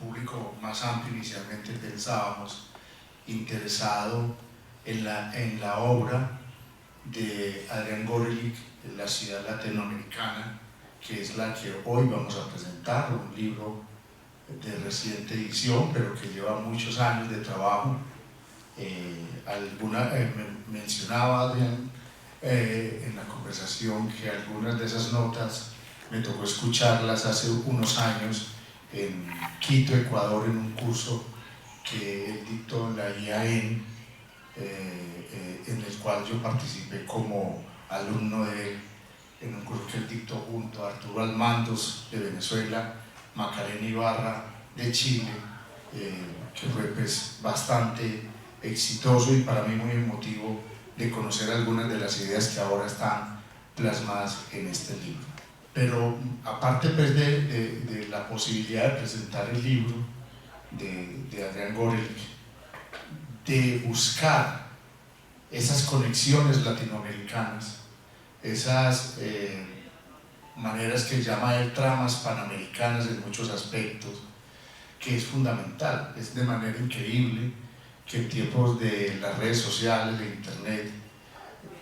público más amplio inicialmente pensábamos, interesado en la obra de Adrián Gorelick, La ciudad latinoamericana, que es la que hoy vamos a presentar, un libro de reciente edición, pero que lleva muchos años de trabajo. Mencionaba Adrián en la conversación que algunas de esas notas me tocó escucharlas hace unos años en Quito, Ecuador, en un curso que él dictó en la IAN, en el cual yo participé como alumno de él, en un curso que él dictó junto a Arturo Almandos de Venezuela, Macarena Ibarra de Chile, que fue pues bastante exitoso y para mí muy emotivo de conocer algunas de las ideas que ahora están plasmadas en este libro. Pero aparte pues, de la posibilidad de presentar el libro de Adrián Gorelick, de buscar esas conexiones latinoamericanas, esas maneras que llama él tramas panamericanas en muchos aspectos, que es fundamental. Es de manera increíble que en tiempos de las redes sociales, de internet,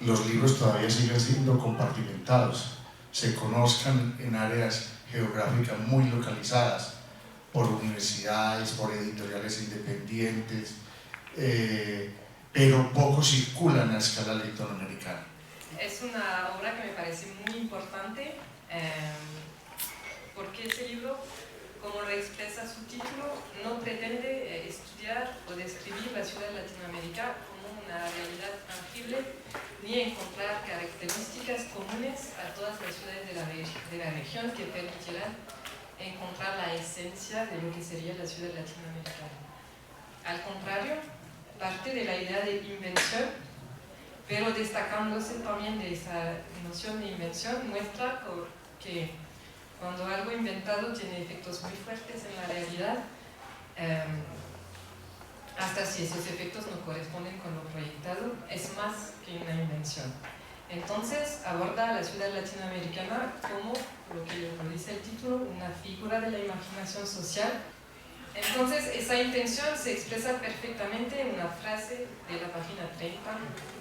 los libros todavía siguen siendo compartimentados, se conozcan en áreas geográficas muy localizadas, por universidades, por editoriales independientes, pero poco circulan a escala latinoamericana. Es una obra que me parece muy importante porque ese libro, como lo expresa su título, no pretende estudiar o describir la ciudad latinoamericana como una realidad tangible ni encontrar características comunes a todas las ciudades de la región que permitirán encontrar la esencia de lo que sería la ciudad latinoamericana. Al contrario, parte de la idea de invención, pero destacándose también de esa noción de invención, muestra que cuando algo inventado tiene efectos muy fuertes en la realidad, hasta si esos efectos no corresponden con lo proyectado, es más que una invención. Entonces aborda a la ciudad latinoamericana como, lo que lo dice el título, una figura de la imaginación social. Entonces esa intención se expresa perfectamente en una frase de la página 30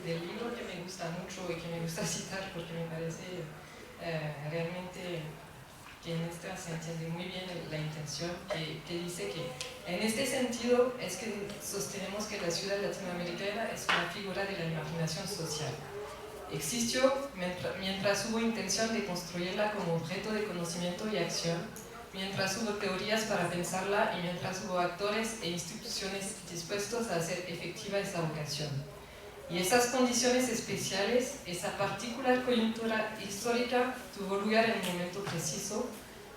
del libro que me gusta mucho y que me gusta citar porque me parece realmente que en esta se entiende muy bien la intención, que dice que en este sentido es que sostenemos que la ciudad latinoamericana es una figura de la imaginación social. Existió mientras hubo intención de construirla como objeto de conocimiento y acción, mientras hubo teorías para pensarla y mientras hubo actores e instituciones dispuestos a hacer efectiva esa vocación. Y esas condiciones especiales, esa particular coyuntura histórica tuvo lugar en un momento preciso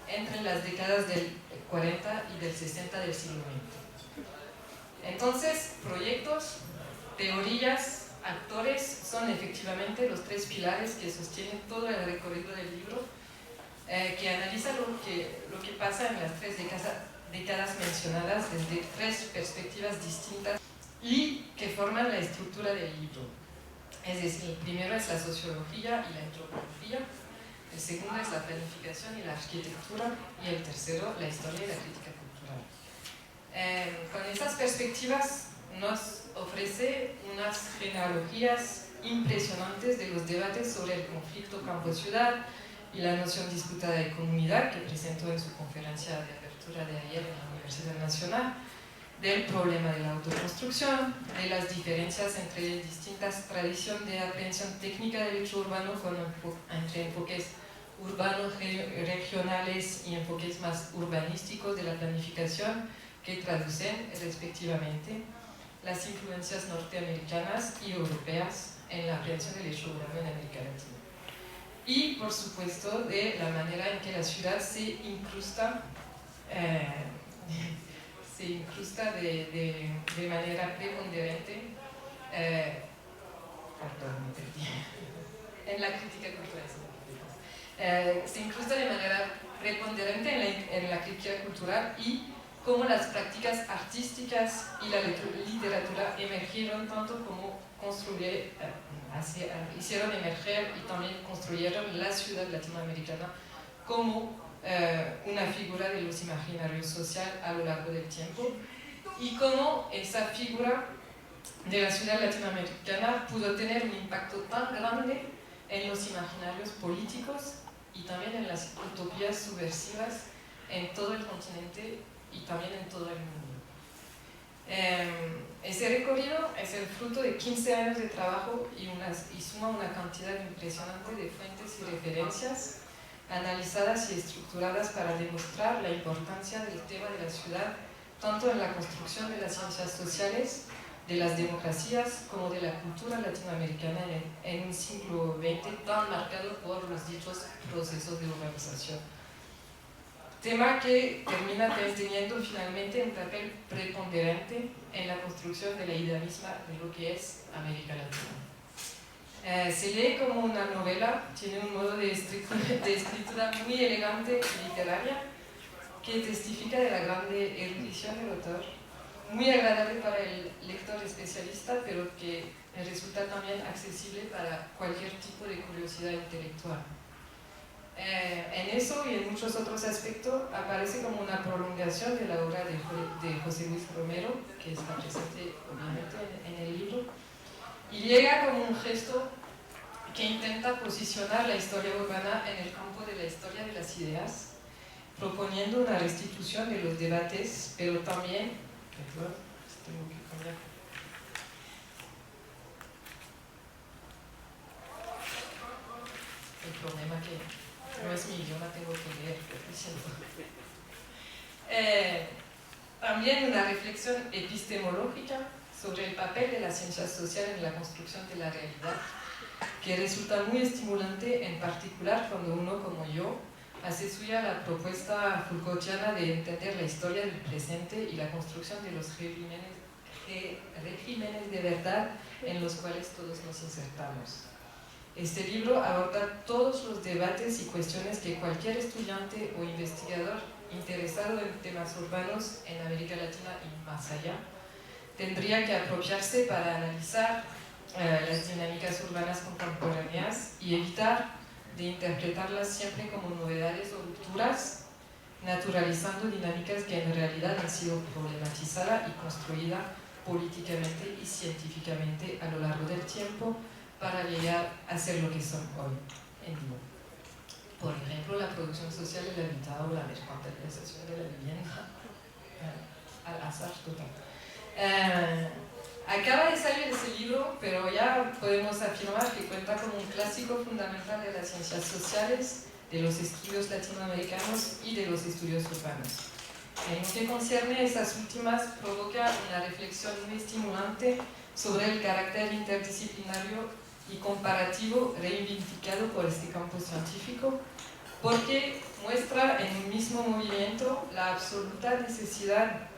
entre las décadas del 40 y del 60 del siglo XX. Entonces, proyectos, teorías, actores son efectivamente los tres pilares que sostienen todo el recorrido del libro, que analiza lo que pasa en las tres décadas mencionadas desde tres perspectivas distintas y que forman la estructura del libro. Es decir, el primero es la sociología y la antropología, el segundo es la planificación y la arquitectura y el tercero la historia y la crítica cultural. Con esas perspectivas nos ofrece unas genealogías impresionantes de los debates sobre el conflicto campo-ciudad y la noción disputada de comunidad que presentó en su conferencia de apertura de ayer en la Universidad Nacional, del problema de la autoconstrucción, de las diferencias entre distintas tradiciones de aprehensión técnica del hecho urbano entre enfoques urbanos regionales y enfoques más urbanísticos de la planificación que traducen respectivamente las influencias norteamericanas y europeas en la aprehensión del hecho urbano en América Latina. Y, por supuesto, de la manera en que la ciudad se incrusta de manera preponderante en la crítica cultural. Se incrusta de manera preponderante en la crítica cultural y cómo las prácticas artísticas y la literatura emergieron tanto como hicieron emerger y también construyeron la ciudad latinoamericana como una figura de los imaginarios sociales a lo largo del tiempo y cómo esa figura de la ciudad latinoamericana pudo tener un impacto tan grande en los imaginarios políticos y también en las utopías subversivas en todo el continente y también en todo el mundo. Ese recorrido es el fruto de 15 años de trabajo y suma una cantidad impresionante de fuentes y referencias analizadas y estructuradas para demostrar la importancia del tema de la ciudad tanto en la construcción de las ciencias sociales, de las democracias, como de la cultura latinoamericana en un siglo XX tan marcado por los dichos procesos de urbanización. Tema que termina teniendo finalmente un papel preponderante en la construcción de la idea misma de lo que es América Latina. Se lee como una novela, tiene un modo de escritura muy elegante y literaria, que testifica de la grande erudición del autor, muy agradable para el lector especialista, pero que resulta también accesible para cualquier tipo de curiosidad intelectual. En eso y en muchos otros aspectos aparece como una prolongación de la obra de José Luis Romero, que está presente obviamente en el libro, y llega como un gesto que intenta posicionar la historia urbana en el campo de la historia de las ideas, proponiendo una restitución de los debates, pero también, perdón, tengo que cambiar. El problema que no es mi idioma, tengo que leer, también una reflexión epistemológica sobre el papel de la ciencia social en la construcción de la realidad, que resulta muy estimulante, en particular cuando uno, como yo, hace suya la propuesta Foucaultiana de entender la historia del presente y la construcción de los regímenes de verdad en los cuales todos nos insertamos. Este libro aborda todos los debates y cuestiones que cualquier estudiante o investigador interesado en temas urbanos en América Latina y más allá tendría que apropiarse para analizar las dinámicas urbanas contemporáneas y evitar de interpretarlas siempre como novedades o rupturas, naturalizando dinámicas que en realidad han sido problematizadas y construidas políticamente y científicamente a lo largo del tiempo para llegar a ser lo que son hoy en día. Por ejemplo, la producción social del habitado o la mercantilización de la vivienda, al azar total. Acaba de salir ese libro, pero ya podemos afirmar que cuenta como un clásico fundamental de las ciencias sociales, de los estudios latinoamericanos y de los estudios urbanos. En lo que concierne a estas últimas, provoca una reflexión muy estimulante sobre el carácter interdisciplinario y comparativo reivindicado por este campo científico, porque muestra en un mismo movimiento la absoluta necesidad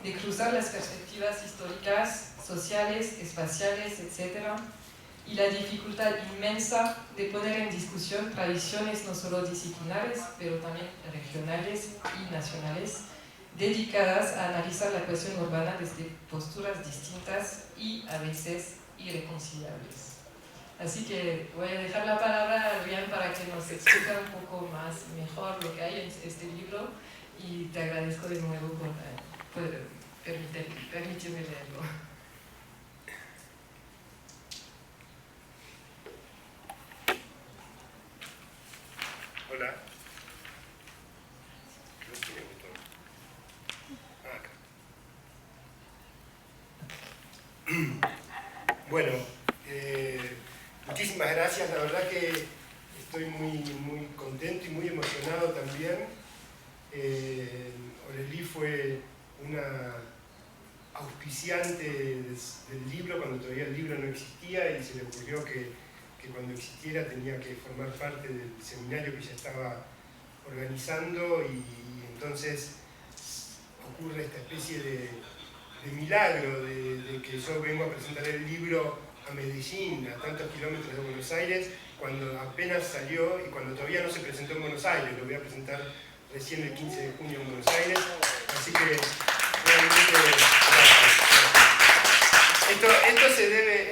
de cruzar las perspectivas históricas, sociales, espaciales, etc., y la dificultad inmensa de poner en discusión tradiciones no solo disciplinares, pero también regionales y nacionales, dedicadas a analizar la cuestión urbana desde posturas distintas y a veces irreconciliables. Así que voy a dejar la palabra a Adrián para que nos explique un poco más, mejor lo que hay en este libro, y te agradezco de nuevo por permitirme leerlo. Hola. No tiene botón. Acá. Bueno, muchísimas gracias. La verdad que estoy muy contento y muy emocionado también. Aurélie fue una auspiciante del libro cuando todavía el libro no existía y se le ocurrió que cuando existiera tenía que formar parte del seminario que ya estaba organizando, y entonces ocurre esta especie de milagro de que yo vengo a presentar el libro a Medellín, a tantos kilómetros de Buenos Aires, cuando apenas salió y cuando todavía no se presentó en Buenos Aires. Lo voy a presentar recién el 15 de junio en Buenos Aires, así que realmente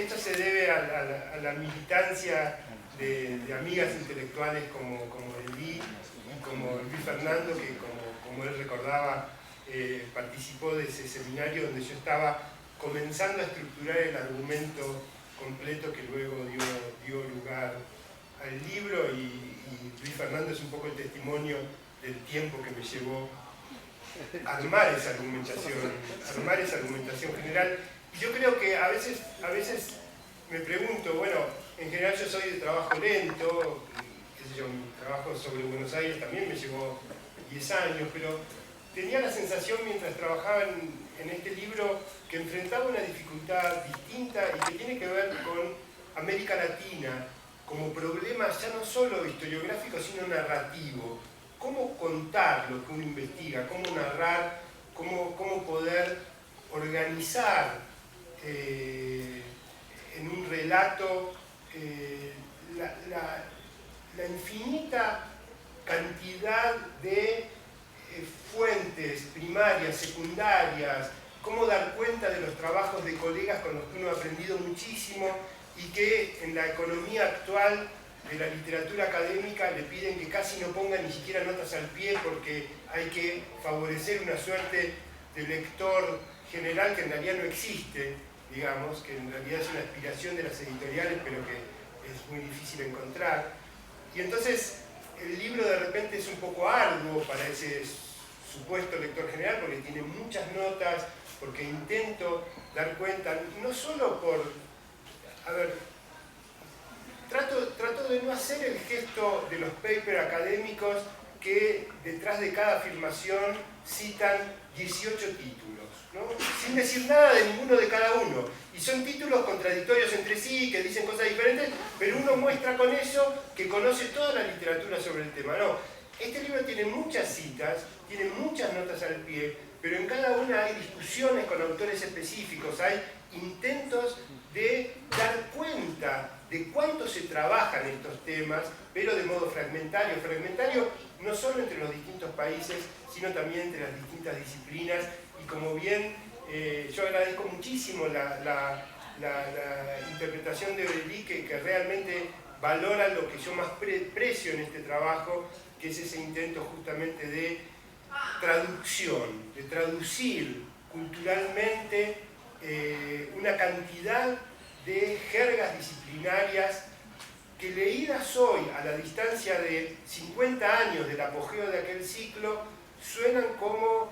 esto se debe a la militancia de amigas intelectuales como Elí y como Luis Fernando, que como él recordaba, participó de ese seminario donde yo estaba comenzando a estructurar el argumento completo que luego dio lugar al libro, y Luis Fernando es un poco el testimonio del tiempo que me llevó armar esa argumentación general. Y yo creo que a veces me pregunto, bueno, en general yo soy de trabajo lento, qué sé yo, mi trabajo sobre Buenos Aires también me llevó 10 años, pero tenía la sensación mientras trabajaba en este libro que enfrentaba una dificultad distinta y que tiene que ver con América Latina como problema ya no solo historiográfico, sino narrativo. Cómo contar lo que uno investiga, cómo narrar, cómo poder organizar en un relato la infinita cantidad de fuentes primarias, secundarias, cómo dar cuenta de los trabajos de colegas con los que uno ha aprendido muchísimo y que en la economía actual de la literatura académica le piden que casi no ponga ni siquiera notas al pie porque hay que favorecer una suerte de lector general que en realidad no existe, digamos, que en realidad es una aspiración de las editoriales pero que es muy difícil encontrar. Y entonces el libro de repente es un poco arduo para ese supuesto lector general porque tiene muchas notas, porque intento dar cuenta, no solo por... A ver, trato de no hacer el gesto de los papers académicos que detrás de cada afirmación citan 18 títulos, ¿no? Sin decir nada de ninguno de cada uno. Y son títulos contradictorios entre sí, que dicen cosas diferentes, pero uno muestra con eso que conoce toda la literatura sobre el tema. No, este libro tiene muchas citas, tiene muchas notas al pie, pero en cada una hay discusiones con autores específicos, hay intentos de dar cuenta de cuánto se trabajan estos temas, pero de modo fragmentario. Fragmentario no solo entre los distintos países, sino también entre las distintas disciplinas. Y como bien, yo agradezco muchísimo la interpretación de Aurélie, que realmente valora lo que yo más precio en este trabajo, que es ese intento justamente de traducción, de traducir culturalmente una cantidad de jergas disciplinarias que leídas hoy a la distancia de 50 años del apogeo de aquel ciclo suenan como,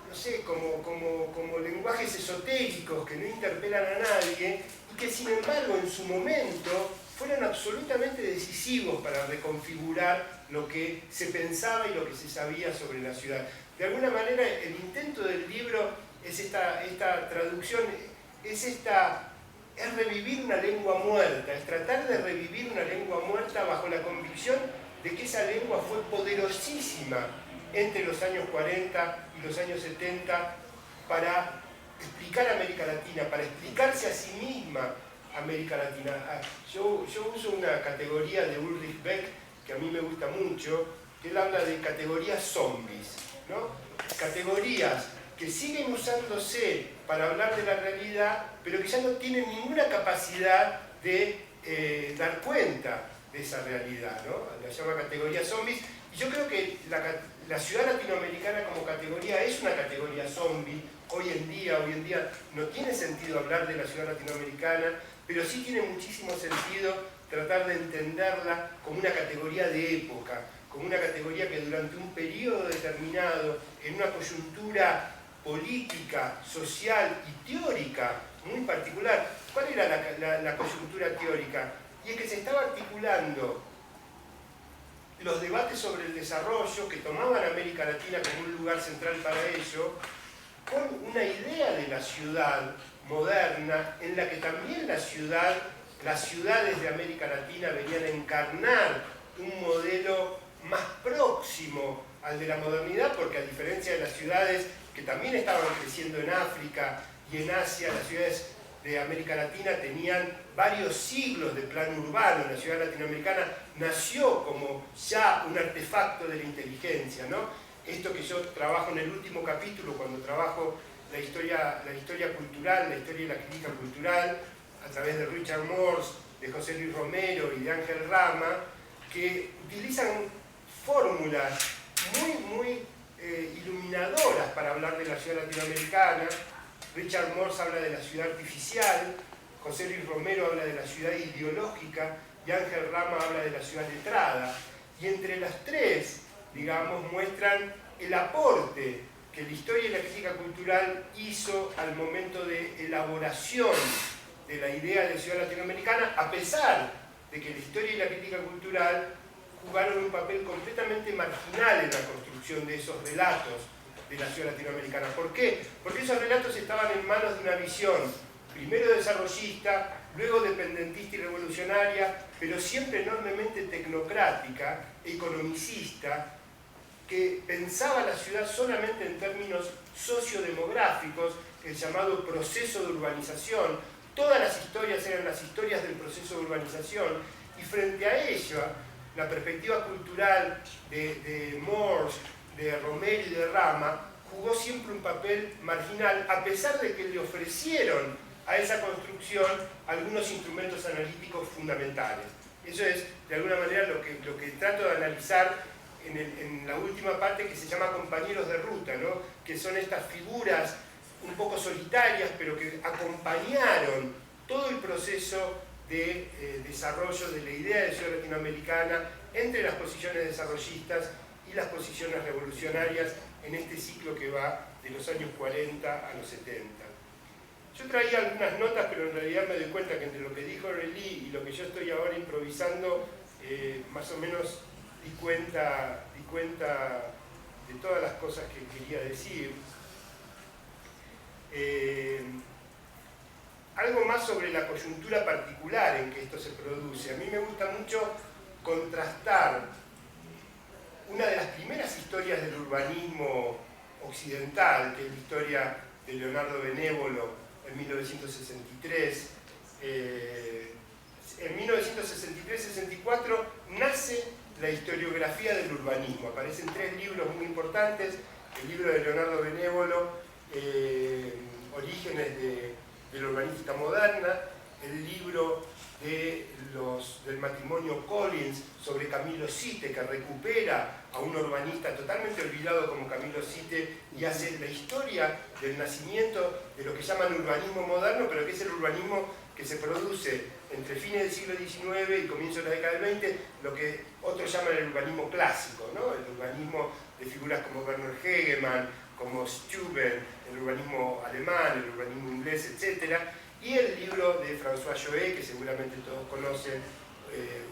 no sé, como lenguajes esotéricos que no interpelan a nadie y que sin embargo en su momento fueron absolutamente decisivos para reconfigurar lo que se pensaba y lo que se sabía sobre la ciudad. De alguna manera el intento del libro es esta traducción, es revivir una lengua muerta, es tratar de revivir una lengua muerta bajo la convicción de que esa lengua fue poderosísima entre los años 40 y los años 70 para explicar América Latina, para explicarse a sí misma América Latina. Yo uso una categoría de Ulrich Beck que a mí me gusta mucho, que él habla de categorías zombies, ¿no? Categorías que siguen usándose para hablar de la realidad, pero que ya no tienen ninguna capacidad de dar cuenta de esa realidad, ¿no? La llama categoría zombies. Y yo creo que la ciudad latinoamericana como categoría es una categoría zombie. Hoy en día no tiene sentido hablar de la ciudad latinoamericana, pero sí tiene muchísimo sentido tratar de entenderla como una categoría de época, como una categoría que durante un periodo determinado, en una coyuntura política, social y teórica muy particular. ¿Cuál era la coyuntura teórica? Y es que se estaba articulando los debates sobre el desarrollo que tomaban a América Latina como un lugar central para ello, con una idea de la ciudad moderna en la que también las ciudades de América Latina venían a encarnar un modelo más próximo al de la modernidad, porque a diferencia de las ciudades que también estaban creciendo en África y en Asia, las ciudades de América Latina tenían varios siglos de plan urbano. La ciudad latinoamericana nació como ya un artefacto de la inteligencia, ¿no? Esto que yo trabajo en el último capítulo, cuando trabajo la historia cultural, la historia de la crítica cultural, a través de Richard Morse de José Luis Romero y de Ángel Rama, que utilizan fórmulas muy iluminadoras para hablar de la ciudad latinoamericana. Richard Morse habla de la ciudad artificial, José Luis Romero habla de la ciudad ideológica y Ángel Rama habla de la ciudad letrada. Y entre las tres, digamos, muestran el aporte que la historia y la crítica cultural hizo al momento de elaboración de la idea de ciudad latinoamericana, a pesar de que la historia y la crítica cultural jugaron un papel completamente marginal en la construcción de esos relatos de la ciudad latinoamericana. ¿Por qué? Porque esos relatos estaban en manos de una visión, primero desarrollista, luego dependentista y revolucionaria, pero siempre enormemente tecnocrática, economicista, que pensaba la ciudad solamente en términos sociodemográficos, el llamado proceso de urbanización. Todas las historias eran las historias del proceso de urbanización, y frente a ello, la perspectiva cultural de Morse, de Romero y de Rama jugó siempre un papel marginal, a pesar de que le ofrecieron a esa construcción algunos instrumentos analíticos fundamentales. Eso es, de alguna manera, lo que trato de analizar en la última parte, que se llama compañeros de ruta, ¿no? Que son estas figuras un poco solitarias, pero que acompañaron todo el proceso de desarrollo de la idea de ciudad latinoamericana entre las posiciones desarrollistas y las posiciones revolucionarias en este ciclo que va de los años 40 a los 70. Yo traía algunas notas, pero en realidad me doy cuenta que entre lo que dijo Relly y lo que yo estoy ahora improvisando, más o menos di cuenta de todas las cosas que quería decir. Algo más sobre la coyuntura particular en que esto se produce. A mí me gusta mucho contrastar una de las primeras historias del urbanismo occidental, que es la historia de Leonardo Benévolo en 1963. En 1963-64 nace la historiografía del urbanismo. Aparecen tres libros muy importantes: el libro de Leonardo Benévolo, Orígenes de la urbanística moderna, el libro del matrimonio Collins sobre Camilo Sitte, que recupera a un urbanista totalmente olvidado como Camilo Sitte y hace la historia del nacimiento de lo que llaman urbanismo moderno, pero que es el urbanismo que se produce entre fines del siglo XIX y comienzos de la década del XX, lo que otros llaman el urbanismo clásico, ¿no? El urbanismo de figuras como Werner Hegemann, como Steuben, el urbanismo alemán, el urbanismo inglés, etc. Y el libro de François Joët, que seguramente todos conocen,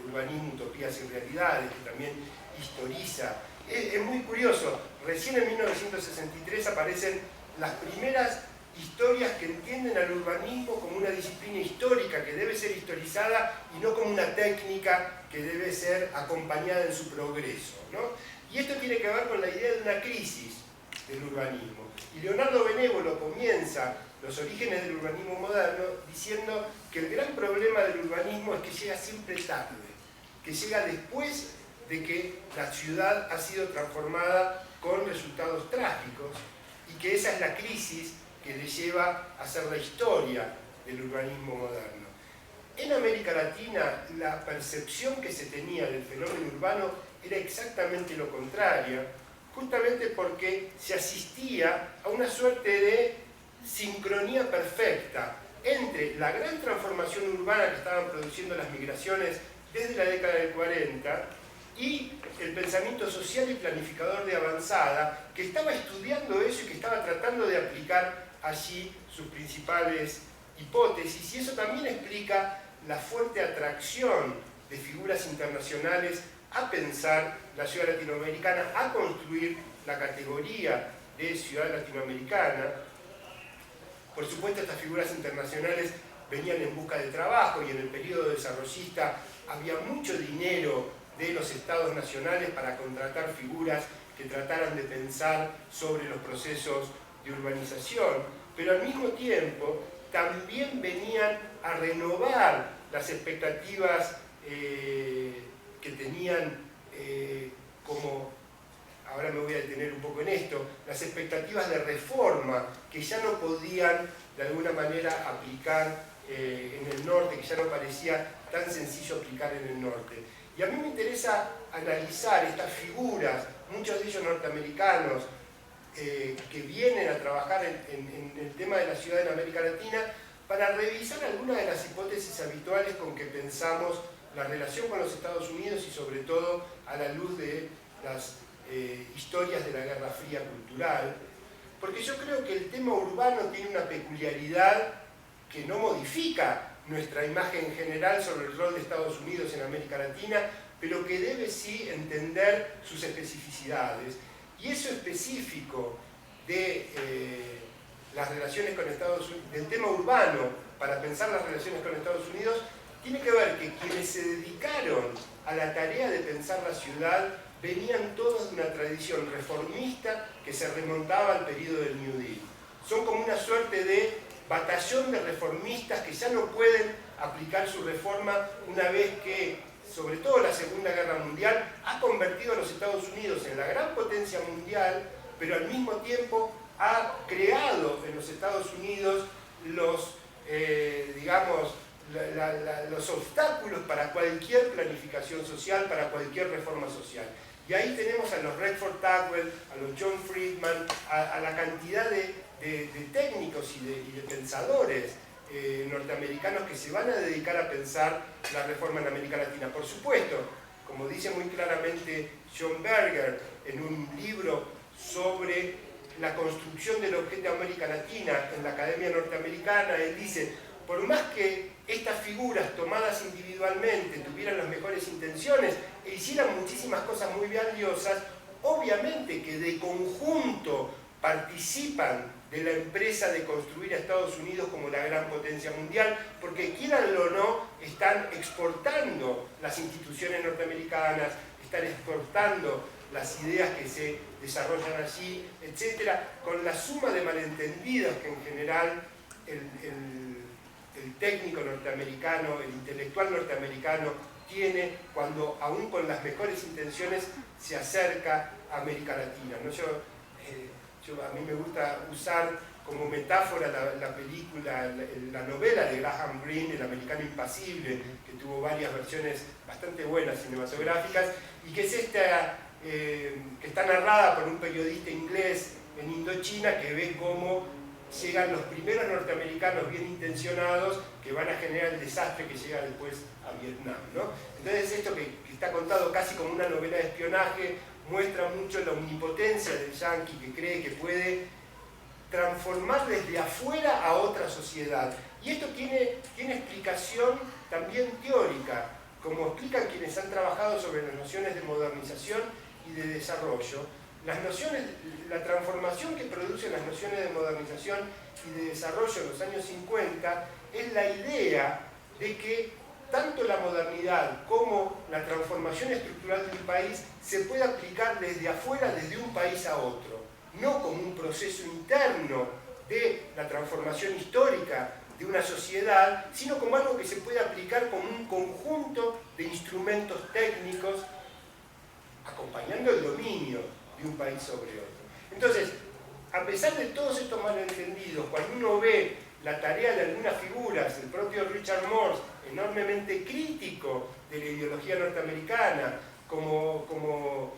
Urbanismo, Utopías y Realidades, que también historiza. Es muy curioso, recién en 1963 aparecen las primeras historias que entienden al urbanismo como una disciplina histórica que debe ser historizada y no como una técnica que debe ser acompañada en su progreso, ¿no? Y esto tiene que ver con la idea de una crisis del urbanismo. Y Leonardo Benévolo comienza los orígenes del urbanismo moderno diciendo que el gran problema del urbanismo es que llega siempre tarde, que llega después de que la ciudad ha sido transformada con resultados trágicos, y que esa es la crisis que le lleva a hacer la historia del urbanismo moderno. En América Latina, la percepción que se tenía del fenómeno urbano era exactamente lo contrario, justamente porque se asistía a una suerte de sincronía perfecta entre la gran transformación urbana que estaban produciendo las migraciones desde la década del 40 y el pensamiento social y planificador de avanzada, que estaba estudiando eso y que estaba tratando de aplicar allí sus principales hipótesis. Y eso también explica la fuerte atracción de figuras internacionales a pensar la ciudad latinoamericana, a construir la categoría de ciudad latinoamericana. Por supuesto, estas figuras internacionales venían en busca de trabajo, y en el periodo desarrollista había mucho dinero de los estados nacionales para contratar figuras que trataran de pensar sobre los procesos de urbanización, pero al mismo tiempo también venían a renovar las expectativas que tenían como, ahora me voy a detener un poco en esto, las expectativas de reforma que ya no podían de alguna manera aplicar en el norte, que ya no parecía tan sencillo aplicar en el norte. Y a mí me interesa analizar estas figuras, muchos de ellos norteamericanos, que vienen a trabajar en el tema de la ciudad en América Latina, para revisar algunas de las hipótesis habituales con que pensamos la relación con los Estados Unidos y sobre todo a la luz de las historias de la Guerra Fría cultural, porque yo creo que el tema urbano tiene una peculiaridad que no modifica nuestra imagen general sobre el rol de Estados Unidos en América Latina, pero que debe sí entender sus especificidades. Y eso específico de las relaciones con Estados Unidos, del tema urbano, para pensar las relaciones con Estados Unidos, tiene que ver que quienes se dedicaron a la tarea de pensar la ciudad venían todos de una tradición reformista que se remontaba al periodo del New Deal. Son como una suerte de batallón de reformistas que ya no pueden aplicar su reforma una vez que, sobre todo la Segunda Guerra Mundial, ha convertido a los Estados Unidos en la gran potencia mundial, pero al mismo tiempo ha creado en los Estados Unidos los, digamos, los obstáculos para cualquier planificación social, para cualquier reforma social. Y ahí tenemos a los Redford Tagwell, a los John Friedman, a la cantidad de técnicos y de pensadores norteamericanos que se van a dedicar a pensar la reforma en América Latina. Por supuesto, como dice muy claramente John Berger en un libro sobre la construcción del objeto de América Latina en la Academia Norteamericana, él dice, por más que estas figuras tomadas individualmente tuvieran las mejores intenciones e hicieran muchísimas cosas muy valiosas, obviamente que de conjunto participan de la empresa de construir a Estados Unidos como la gran potencia mundial, porque quieranlo o no, están exportando las instituciones norteamericanas, están exportando las ideas que se desarrollan allí, etc., con la suma de malentendidos que en general el técnico norteamericano, el intelectual norteamericano tiene cuando, aún con las mejores intenciones, se acerca a América Latina, ¿no? A mí me gusta usar como metáfora la película, la novela de Graham Greene, El Americano Impasible, que tuvo varias versiones bastante buenas cinematográficas, y que es esta, que está narrada por un periodista inglés en Indochina que ve cómo llegan los primeros norteamericanos bien intencionados que van a generar el desastre que llega después a Vietnam, ¿no? Entonces esto que está contado casi como una novela de espionaje muestra mucho la omnipotencia del yanqui que cree que puede transformar desde afuera a otra sociedad. Y esto tiene explicación también teórica, como explican quienes han trabajado sobre las nociones de modernización y de desarrollo. La transformación que producen las nociones de modernización y de desarrollo en los años 50 es la idea de que tanto la modernidad como la transformación estructural de un país se puede aplicar desde afuera, desde un país a otro, no como un proceso interno de la transformación histórica de una sociedad, sino como algo que se puede aplicar como un conjunto de instrumentos técnicos acompañando el dominio de un país sobre otro. Entonces, a pesar de todos estos malentendidos, cuando uno ve la tarea de algunas figuras, el propio Richard Morse, enormemente crítico de la ideología norteamericana, como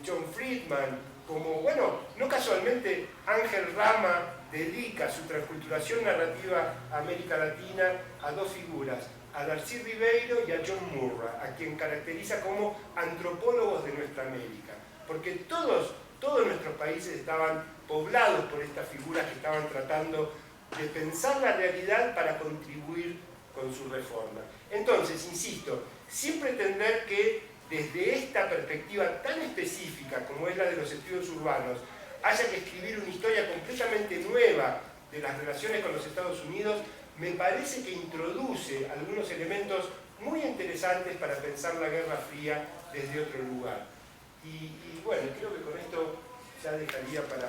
John Friedman, como, bueno, no casualmente Ángel Rama dedica su transculturación narrativa a América Latina a dos figuras, a Darcy Ribeiro y a John Murray, a quien caracteriza como antropólogos de nuestra América, porque todos nuestros países estaban poblados por estas figuras que estaban tratando de pensar la realidad para contribuir con su reforma. Entonces, insisto, siempre entender que desde esta perspectiva tan específica como es la de los estudios urbanos, haya que escribir una historia completamente nueva de las relaciones con los Estados Unidos, me parece que introduce algunos elementos muy interesantes para pensar la Guerra Fría desde otro lugar. Y bueno, creo que con esto ya dejaría para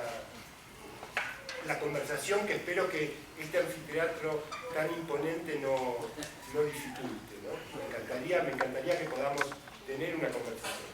la conversación que espero que este anfiteatro tan imponente no dificulte, ¿no? Me encantaría que podamos tener una conversación.